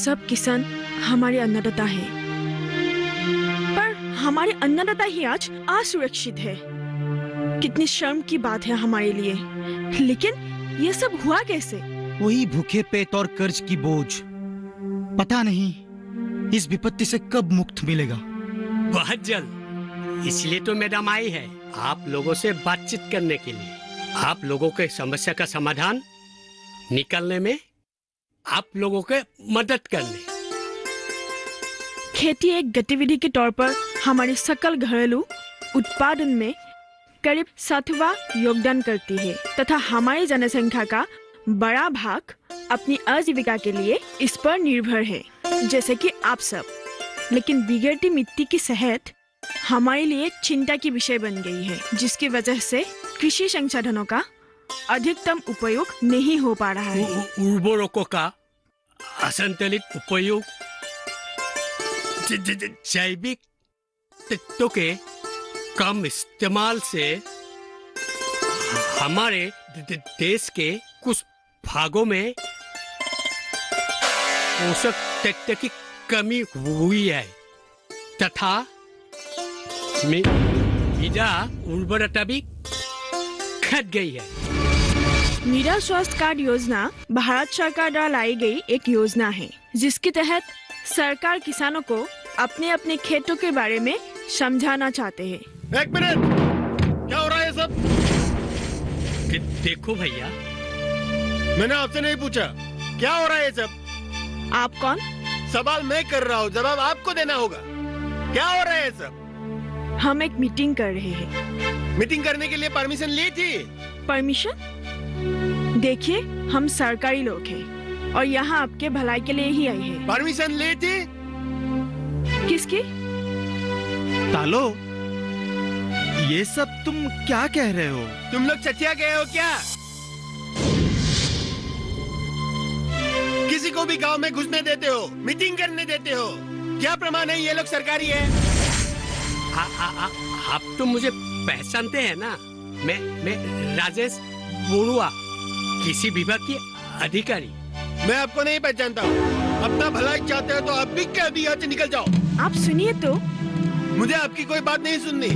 सब किसान हमारे अन्नदाता है, पर हमारे अन्नदाता ही आज असुरक्षित है। कितनी शर्म की बात है हमारे लिए, लेकिन ये सब हुआ कैसे? वही भूखे पेट और कर्ज की बोझ। पता नहीं इस विपत्ति से कब मुक्त मिलेगा। बहुत जल्द। इसलिए तो मैडम आई है आप लोगों से बातचीत करने के लिए, आप लोगों के समस्या का समाधान निकालने में, आप लोगों के मदद करने। खेती एक गतिविधि के तौर पर हमारे सकल घरेलू उत्पादन में करीब 7वां योगदान करती है तथा हमारी जनसंख्या का बड़ा भाग अपनी आजीविका के लिए इस पर निर्भर है, जैसे कि आप सब। लेकिन बिगड़ती मिट्टी की सेहत हमारे लिए चिंता की विषय बन गई है, जिसकी वजह से कृषि संसाधनों का अधिकतम उपयोग नहीं हो पा रहा है। उर्वरकों का असंतुलित उपयोग, जैविक तत्वों के कम इस्तेमाल से हमारे देश के कुछ भागों में पोषक तत्व की कमी हुई है तथा मृदा उर्वरता भी घट गई है। मृदा स्वास्थ्य कार्ड योजना भारत सरकार द्वारा लाई गई एक योजना है, जिसके तहत सरकार किसानों को अपने अपने खेतों के बारे में समझाना चाहते हैं। एक मिनट, क्या हो रहा है सब? देखो भैया, मैंने आपसे नहीं पूछा क्या हो रहा है सब। आप कौन? सवाल मैं कर रहा हूँ, जवाब आपको देना होगा। क्या हो रहा है सब? हम एक मीटिंग कर रहे हैं। मीटिंग करने के लिए परमिशन ली थी? परमिशन? देखिए, हम सरकारी लोग हैं और यहाँ आपके भलाई के लिए ही आए हैं। परमिशन ली थी? किसकी? तालो, ये सब तुम क्या कह रहे हो? तुम लोग चटिया गए हो क्या? किसी को भी गांव में घुसने देते हो, मीटिंग करने देते हो? क्या प्रमाण है ये लोग सरकारी है? आप तो मुझे पहचानते हैं ना? मैं राजेश बोरुआ, कृषि विभाग की अधिकारी। मैं आपको नहीं पहचानता हूँ। अपना भलाई चाहते हो तो आप भी क्या भी यहाँ से निकल जाओ। आप सुनिए तो। मुझे आपकी कोई बात नहीं सुननी।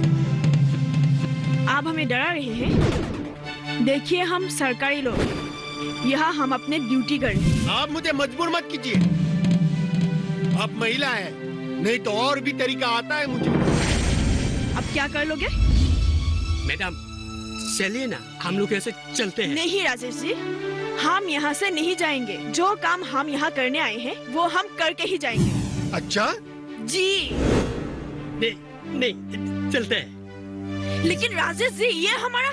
आप हमें डरा रहे हैं? देखिए, हम सरकारी लोग हैं, यहाँ हम अपने ड्यूटी कर रहे हैं। आप मुझे मजबूर मत कीजिए। आप महिला है, नहीं तो और भी तरीका आता है मुझे। अब क्या कर लोगे? मैडम चलिए ना, हम लोग ऐसे चलते हैं। नहीं राजेश जी, हम यहाँ से नहीं जाएंगे। जो काम हम यहाँ करने आए हैं वो हम करके ही जाएंगे। अच्छा जी। नहीं चलते हैं। लेकिन राजेश जी, ये हमारा।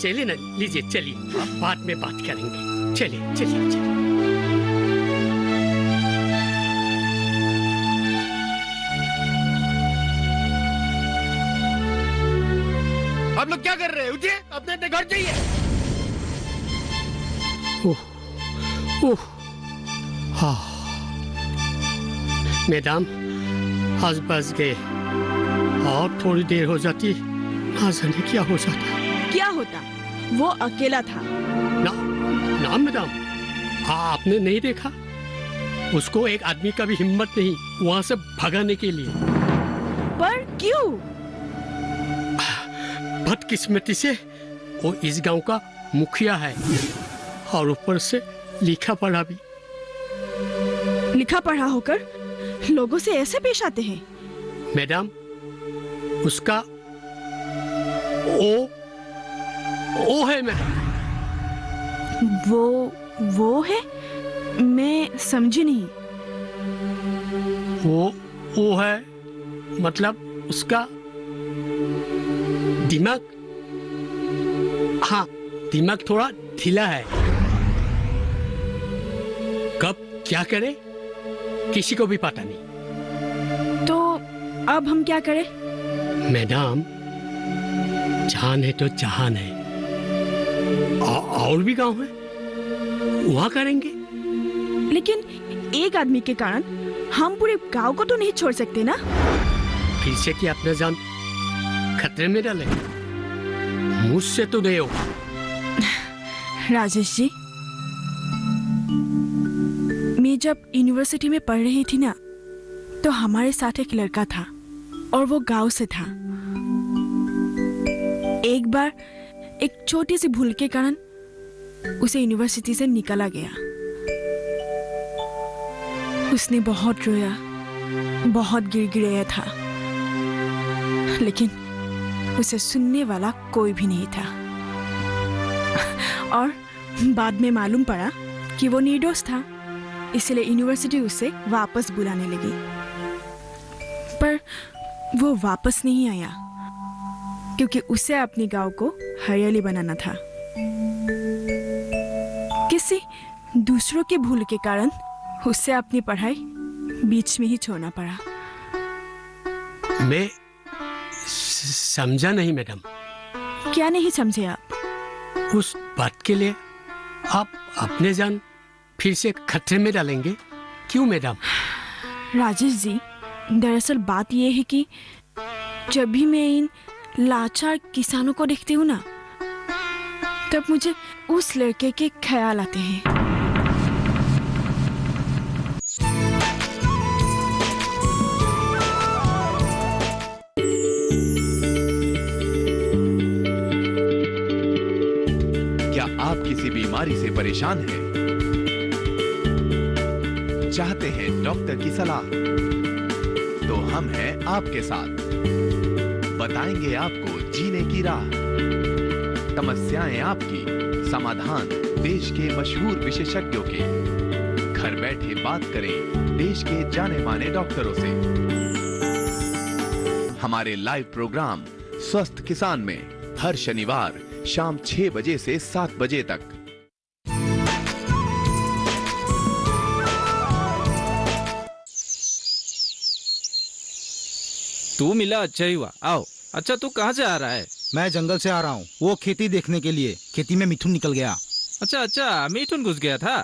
चलिए ना, लीजिए, चलिए, अब बाद में बात करेंगे। चलिए। आप लोग क्या कर रहे हैं? उठिए, अपने घर जाइए। हाँ मैडम, आज बस गए और थोड़ी देर हो जाती, ना जाने क्या हो जाता। क्या होता? वो अकेला था ना मैडम, आपने नहीं देखा? उसको एक आदमी का भी हिम्मत नहीं वहाँ से भगाने के लिए। पर क्यों? बदकिस्मती से वो इस गांव का मुखिया है और ऊपर से लिखा पढ़ा भी। लिखा पढ़ा होकर लोगों से ऐसे पेश आते हैं? मैडम, उसका ओ है मैडम। वो है? मैं समझी नहीं। वो है मतलब उसका दिमाग, हाँ, दिमाग थोड़ा ढीला है। कब क्या करे किसी को भी पता नहीं। तो अब हम क्या करें? मैडम, जान है तो जहान है, और भी गांव है, वहां करेंगे। लेकिन एक आदमी के कारण हम पूरे गांव को तो नहीं छोड़ सकते ना। फिर से कि अपना जान खतरे में डाले? मुझसे तो नहीं होगा। राजेश जी, मैं जब यूनिवर्सिटी में पढ़ रही थी ना, तो हमारे साथ एक लड़का था और वो गांव से था। एक बार एक छोटी सी भूल के कारण उसे यूनिवर्सिटी से निकाला गया। उसने बहुत रोया, बहुत गिड़गिड़ाया था, लेकिन उसे सुनने वाला कोई भी नहीं था। और बाद में मालूम पड़ा कि वो निर्दोष था, इसलिए यूनिवर्सिटी उसे वापस बुलाने लगी। पर वो वापस नहीं आया क्योंकि उसे अपने गांव को हरियाली बनाना था। किसी दूसरों की भूल के कारण उसे अपनी पढ़ाई बीच में ही छोड़ना पड़ा। मैं समझा नहीं मैडम। क्या नहीं समझे आप? उस बात के लिए आप अपने जान फिर से खतरे में डालेंगे क्यों मैडम? राजेश जी, दरअसल बात यह है कि जब भी मैं इन लाचार किसानों को देखती हूँ ना, तब मुझे उस लड़के के ख्याल आते हैं। क्या आप किसी बीमारी से परेशान हैं? चाहते हैं डॉक्टर की सलाह? तो हम हैं आपके साथ। बताएंगे आपको जीने की राह। समस्याएं आपकी, समाधान देश के मशहूर विशेषज्ञों के। घर बैठे बात करें देश के जाने माने डॉक्टरों से। हमारे लाइव प्रोग्राम स्वस्थ किसान में हर शनिवार शाम 6 बजे से 7 बजे तक। तू मिला, अच्छा ही हुआ। आओ। अच्छा, तू कहाँ से आ रहा है? मैं जंगल से आ रहा हूँ, वो खेती देखने के लिए। खेती में मिथुन निकल गया। अच्छा अच्छा, मिथुन घुस गया था।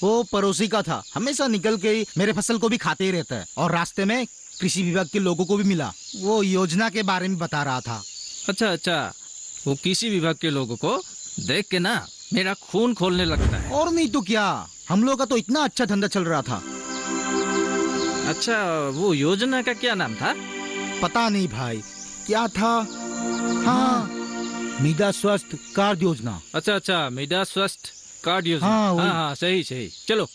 वो पड़ोसी का था, हमेशा निकल के ही मेरे फसल को भी खाते ही रहता है। और रास्ते में कृषि विभाग के लोगों को भी मिला, वो योजना के बारे में बता रहा था। अच्छा अच्छा, वो कृषि विभाग के लोगों को देख के ना मेरा खून खोलने लगता है। और नहीं तो क्या, हम लोग का तो इतना अच्छा धंधा चल रहा था। अच्छा, वो योजना का क्या नाम था? पता नहीं भाई, क्या था? हाँ, मृदा स्वास्थ्य कार्ड योजना। अच्छा अच्छा, मृदा स्वास्थ्य कार्ड योजना। हाँ, वही। हाँ, सही सही। चलो।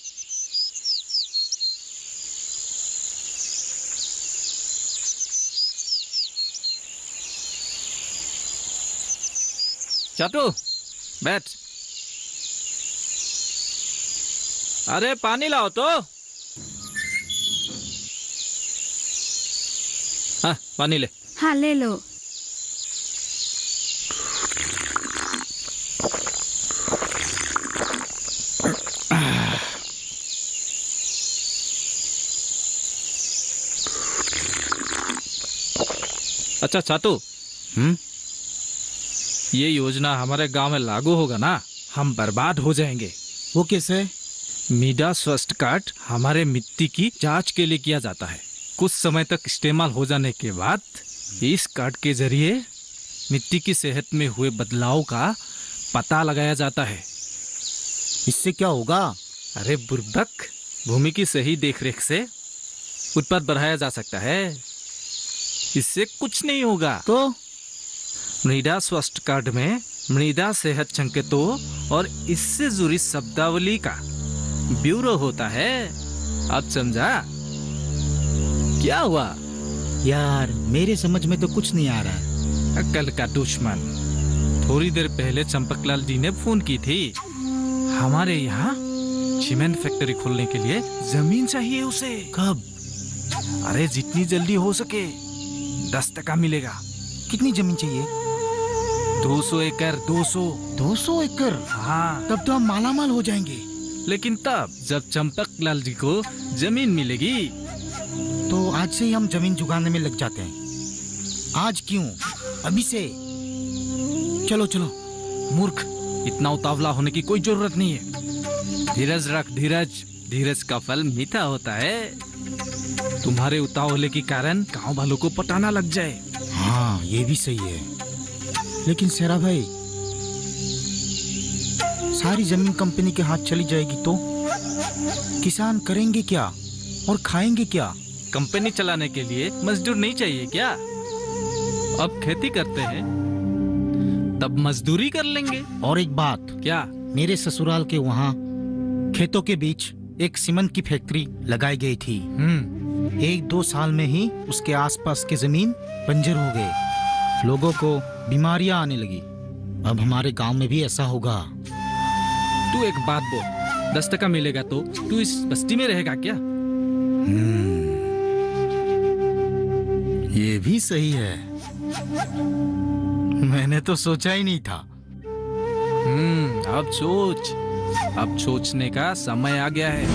चाटू, बैठ। अरे पानी लाओ तो। हाँ, पानी ले। हाँ, ले लो। अच्छा चाटू, ये योजना हमारे गांव में लागू होगा ना, हम बर्बाद हो जाएंगे। वो कैसे? मृदा स्वास्थ्य कार्ड हमारे मिट्टी की जांच के लिए किया जाता है। कुछ समय तक इस्तेमाल हो जाने के बाद इस कार्ड के जरिए मिट्टी की सेहत में हुए बदलाव का पता लगाया जाता है। इससे क्या होगा? अरे बुर्बक, भूमि की सही देखरेख से उत्पादन बढ़ाया जा सकता है। इससे कुछ नहीं होगा। तो मृदा स्वास्थ्य कार्ड में मृदा सेहत संकेतों और इससे जुड़ी शब्दावली का ब्यूरो होता है। अब समझा? क्या हुआ? यार, मेरे समझ में तो कुछ नहीं आ रहा है। अक्ल का दुश्मन। थोड़ी देर पहले चंपकलाल जी ने फोन की थी। हमारे यहाँ सीमेंट फैक्ट्री खोलने के लिए जमीन चाहिए उसे। कब? अरे जितनी जल्दी हो सके। 10% मिलेगा। कितनी जमीन चाहिए? 200 एकड़। 200 एकड़? हाँ। तब तो हम मालामाल हो जाएंगे। लेकिन तब जब चंपकलाल जी को जमीन मिलेगी। तो आज से ही हम जमीन जुगाड़ने में लग जाते हैं। आज क्यों, अभी से। चलो चलो। मूर्ख, इतना उतावला होने की कोई जरूरत नहीं है। धीरज रख, धीरज। धीरज का फल मीठा होता है। तुम्हारे उतावले के कारण गांव वालों को पटाना लग जाए। हाँ, ये भी सही है। लेकिन सेरा भाई, सारी जमीन कंपनी के हाथ चली जाएगी तो? किसान करेंगे क्या और खाएंगे क्या? कंपनी चलाने के लिए मजदूर नहीं चाहिए क्या? अब खेती करते हैं, तब मजदूरी कर लेंगे। और एक बात, क्या? मेरे ससुराल के वहाँ खेतों के बीच एक सीमेंट की फैक्ट्री लगाई गई थी। 1-2 साल में ही उसके आसपास की जमीन बंजर हो गए। लोगों को बीमारियां आने लगी। अब हमारे गांव में भी ऐसा होगा। तू एक बात बोल, 10 टका मिलेगा तो तू इस बस्ती में रहेगा क्या? ये भी सही है। मैंने तो सोचा ही नहीं था। अब सोच, अब सोचने का समय आ गया है।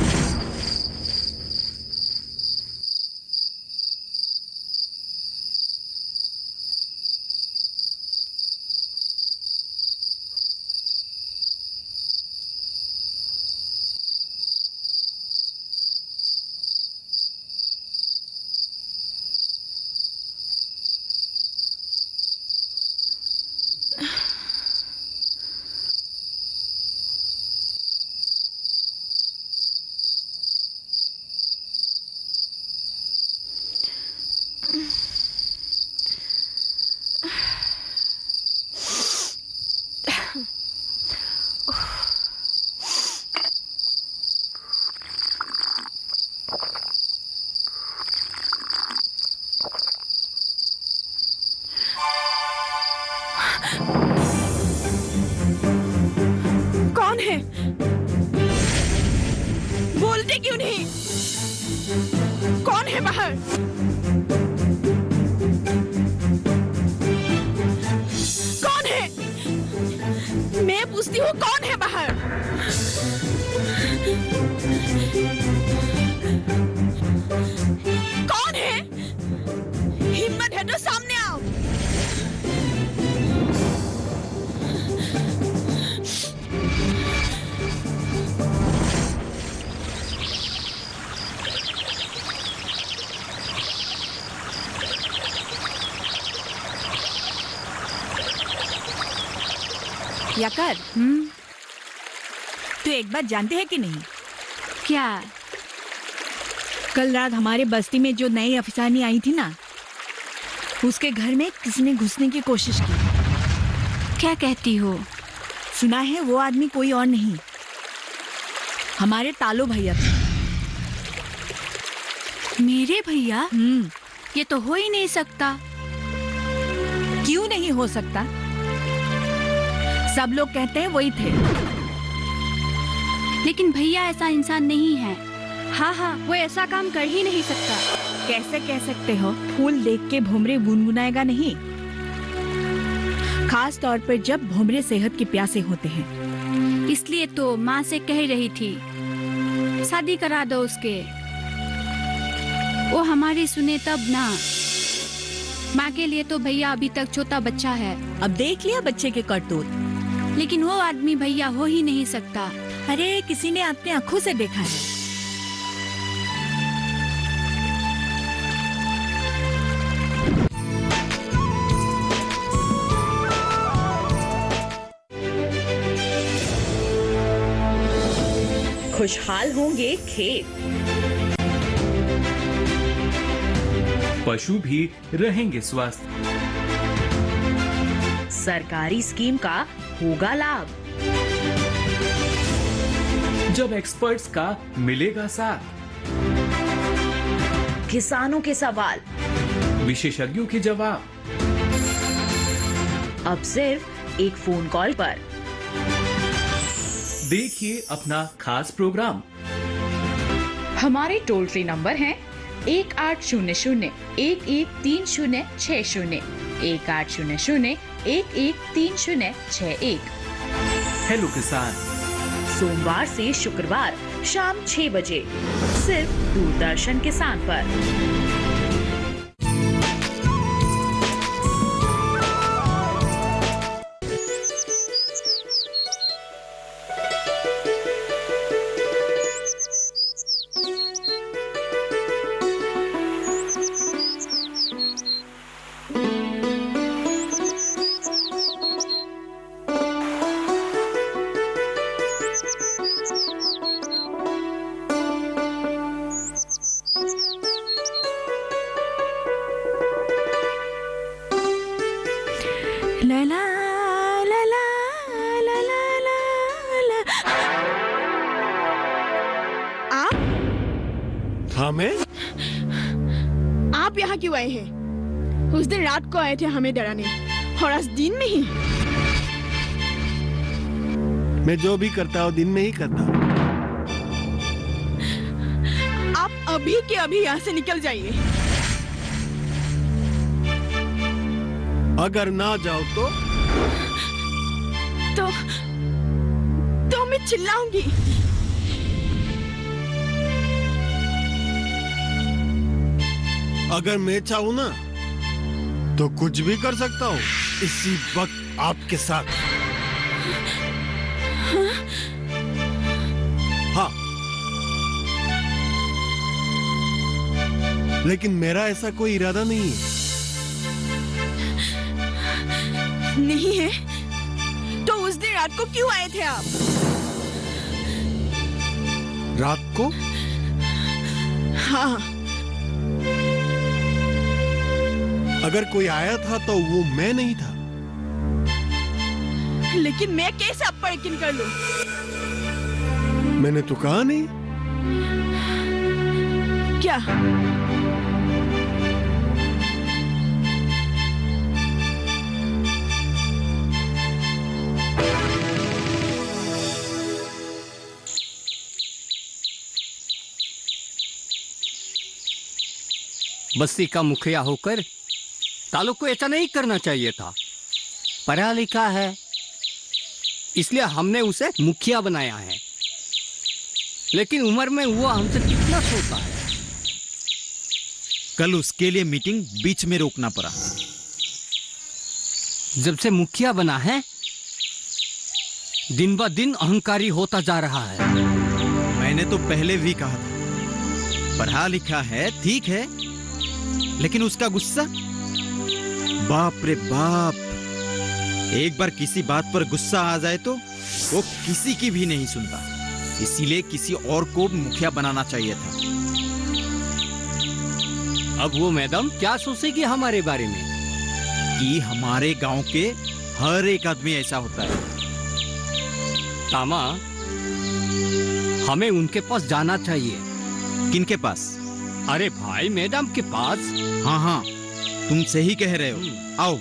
कौन है? बोलते क्यों नहीं? कौन है बाहर? कौन है? मैं पूछती हूँ, कौन है बाहर? कौन है? हिम्मत है तो सामने आओ। याकर, तू एक बात जानते हैं कि नहीं? क्या? कल रात हमारे बस्ती में जो नई अफसानी आई थी ना, उसके घर में किसी ने घुसने की कोशिश की। क्या कहती हो? सुना है वो आदमी कोई और नहीं, हमारे तालो भैया थे। मेरे भैया? ये तो हो ही नहीं सकता। क्यों नहीं हो सकता? सब लोग कहते हैं वही थे। लेकिन भैया ऐसा इंसान नहीं है। हाँ, वो ऐसा काम कर ही नहीं सकता। कैसे कह सकते हो? फूल देख के भोमरे गुनगुनाएगा नहीं, खास तौर पर जब भोमरे सेहत के प्यासे होते हैं। इसलिए तो माँ से कह रही थी शादी करा दो उसके। वो हमारी सुने तब ना। माँ के लिए तो भैया अभी तक छोटा बच्चा है। अब देख लिया बच्चे के करतूत। लेकिन वो आदमी भैया हो ही नहीं सकता। अरे किसी ने अपने आंखों से देखा है। खुशहाल होंगे खेत, पशु भी रहेंगे स्वस्थ। सरकारी स्कीम का होगा लाभ, जब एक्सपर्ट्स का मिलेगा साथ। किसानों के सवाल, विशेषज्ञों के जवाब, अब सिर्फ एक फोन कॉल पर। देखिए अपना खास प्रोग्राम। हमारे टोल फ्री नंबर हैं 1800-113060, 1800-113061। हेलो किसान, सोमवार से शुक्रवार शाम 6 बजे सिर्फ दूरदर्शन किसान पर। ला ला ला ला ला ला ला ला। आप हाँ मैं यहाँ क्यों आए हैं? उस दिन रात को आए थे हमें डराने, और आज दिन में ही। मैं जो भी करता हूँ दिन में ही करता हूँ। आप अभी के अभी यहाँ से निकल जाइए। अगर ना जाओ तो मैं चिल्लाऊंगी। अगर मैं चाहूँ ना तो कुछ भी कर सकता हूँ इसी वक्त आपके साथ। हाँ, लेकिन मेरा ऐसा कोई इरादा नहीं है। नहीं है तो उस दिन रात को क्यों आए थे आप? रात को? हाँ, अगर कोई आया था तो वो मैं नहीं था। लेकिन मैं कैसे आप पर यकीन कर लूं? मैंने तो कहा नहीं। क्या? बस्ती का मुखिया होकर तालुक को ऐसा नहीं करना चाहिए था। पढ़ा लिखा है इसलिए हमने उसे मुखिया बनाया है, लेकिन उम्र में वो हमसे कितना छोटा है। कल उसके लिए मीटिंग बीच में रोकना पड़ा। जब से मुखिया बना है दिन ब दिन अहंकारी होता जा रहा है। मैंने तो पहले भी कहा था, पढ़ा लिखा है ठीक है, लेकिन उसका गुस्सा, बाप रे बाप, एक बार किसी बात पर गुस्सा आ जाए तो वो किसी की भी नहीं सुनता। इसीलिए किसी और को मुखिया बनाना चाहिए था। अब वो मैडम क्या सोचेगी हमारे बारे में? कि हमारे गांव के हर एक आदमी ऐसा होता है। तामा, हमें उनके पास जाना चाहिए। किनके पास? अरे भाई मैडम के पास। हाँ हाँ, तुम सही कह रहे हो, आओ।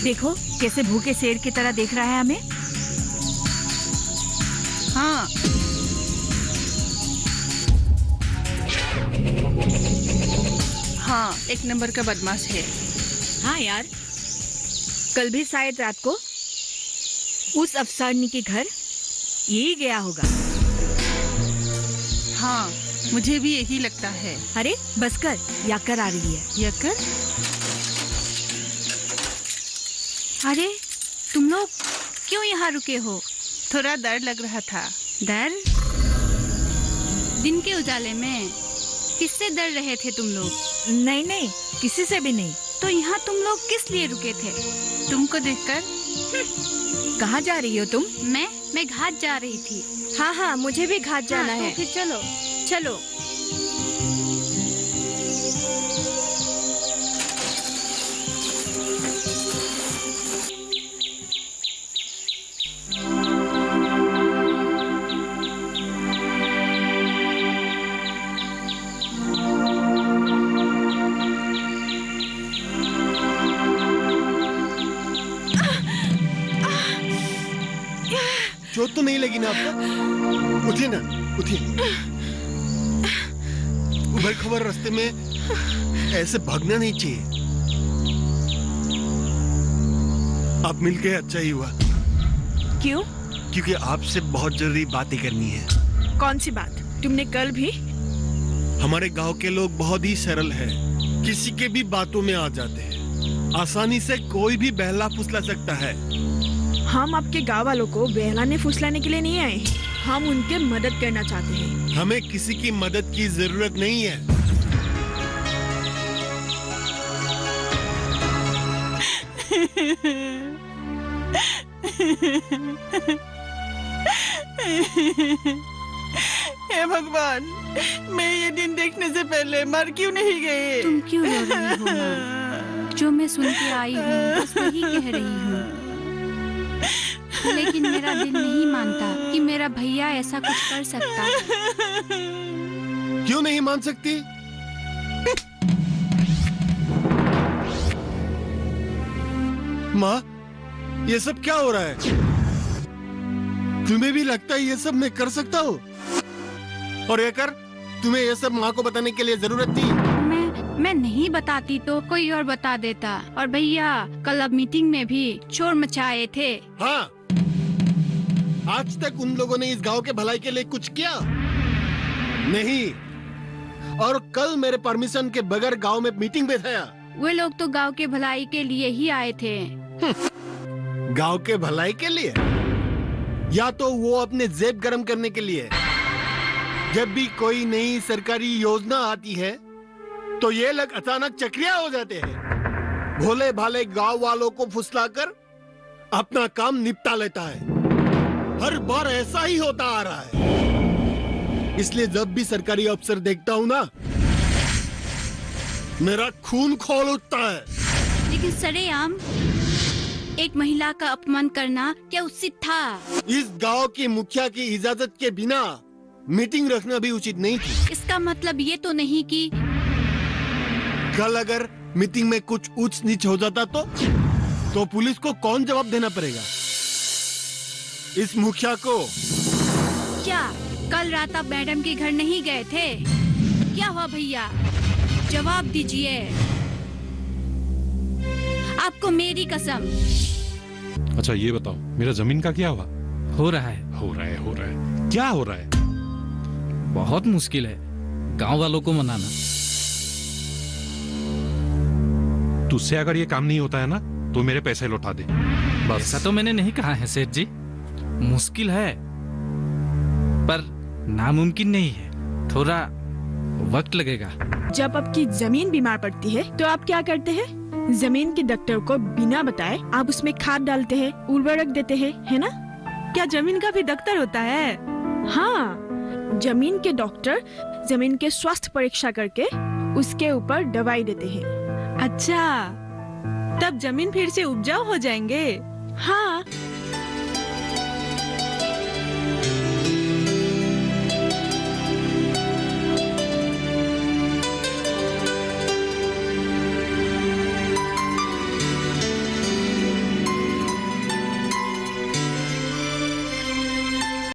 देखो कैसे भूखे शेर की तरह देख रहा है हमें। हाँ, हाँ, एक नंबर का बदमाश है। हाँ यार, कल भी शायद रात को उस अफसारनी के घर यही गया होगा। हाँ, मुझे भी यही लगता है। अरे बस कर, याकर आ रही है। याकर? अरे तुम लोग क्यों यहाँ रुके हो? थोड़ा डर लग रहा था। डर? दिन के उजाले में किससे डर रहे थे तुम लोग? नहीं नहीं, किसी से भी नहीं। तो यहाँ तुम लोग किस लिए रुके थे? तुमको देखकर। कहाँ जा रही हो तुम? मैं घाट जा रही थी। हाँ हाँ, मुझे भी घाट जाना है। तो फिर चलो। चलो। चोट तो नहीं लगी ना आपको? उठिए ना, उठिए। उबड़ खबर रास्ते में ऐसे भागना नहीं चाहिए। आप मिलके अच्छा ही हुआ। क्यों? क्योंकि आपसे बहुत जरूरी बातें करनी है। कौन सी बात? तुमने कल भी? हमारे गांव के लोग बहुत ही सरल हैं, किसी के भी बातों में आ जाते हैं। आसानी से कोई भी बहला फुसला सकता है। हम आपके गाँव वालों को बहलाने फुसलाने के लिए नहीं आए, हम उनके मदद करना चाहते हैं। हमें किसी की मदद की जरूरत नहीं है। हे भगवान, मैं ये दिन देखने से पहले मर क्यों नहीं गए? तुम क्यों रो रही हो माँ? जो मैं सुन के आई हूँ बस वही कह रही हूँ, लेकिन मेरा दिल नहीं मानता कि मेरा भैया ऐसा कुछ कर सकता है। क्यों नहीं मान सकती? माँ, ये सब क्या हो रहा है? तुम्हें भी लगता है ये सब मैं कर सकता हूँ? और ये कर, तुम्हें ये सब माँ को बताने के लिए जरूरत थी? मैं नहीं बताती तो कोई और बता देता। और भैया कल अब मीटिंग में भी शोर मचाए थे। हाँ, आज तक उन लोगों ने इस गांव के भलाई के लिए कुछ किया नहीं, और कल मेरे परमिशन के बगैर गांव में मीटिंग बैठाया। वे लोग तो गांव के भलाई के लिए ही आए थे। गांव के भलाई के लिए, या तो वो अपने जेब गरम करने के लिए। जब भी कोई नई सरकारी योजना आती है तो ये लोग अचानक चक्रिया हो जाते हैं, भोले भाले गांव वालों को फुसलाकर अपना काम निपटा लेता है। हर बार ऐसा ही होता आ रहा है। इसलिए जब भी सरकारी अफसर देखता हूँ ना, मेरा खून खौल उठता है। लेकिन सरेआम एक महिला का अपमान करना क्या उचित था? इस गांव के मुखिया की इजाजत के बिना मीटिंग रखना भी उचित नहीं थी। इसका मतलब ये तो नहीं कि कल अगर मीटिंग में कुछ ऊंच नीच हो जाता तो पुलिस को कौन जवाब देना पड़ेगा? इस मुखिया को। क्या कल रात आप मैडम के घर नहीं गए थे? क्या हुआ भैया, जवाब दीजिए। आपको मेरी कसम। अच्छा ये बताओ, मेरा जमीन का क्या हुआ? हो रहा है। क्या हो रहा है? बहुत मुश्किल है गांव वालों को मनाना। तुझसे अगर ये काम नहीं होता है ना तो मेरे पैसे लौटा दे बस। ऐसा तो मैंने नहीं कहा है सेठ जी, मुश्किल है पर नामुमकिन नहीं है, थोड़ा वक्त लगेगा। जब आपकी जमीन बीमार पड़ती है तो आप क्या करते हैं? जमीन के डॉक्टर को बिना बताए आप उसमें खाद डालते हैं, उर्वरक देते हैं, है ना? क्या जमीन का भी डॉक्टर होता है? हाँ, जमीन के डॉक्टर जमीन के स्वास्थ्य परीक्षा करके उसके ऊपर दवाई देते हैं। अच्छा, तब जमीन फिर से उपजाऊ हो जाएंगे। हाँ,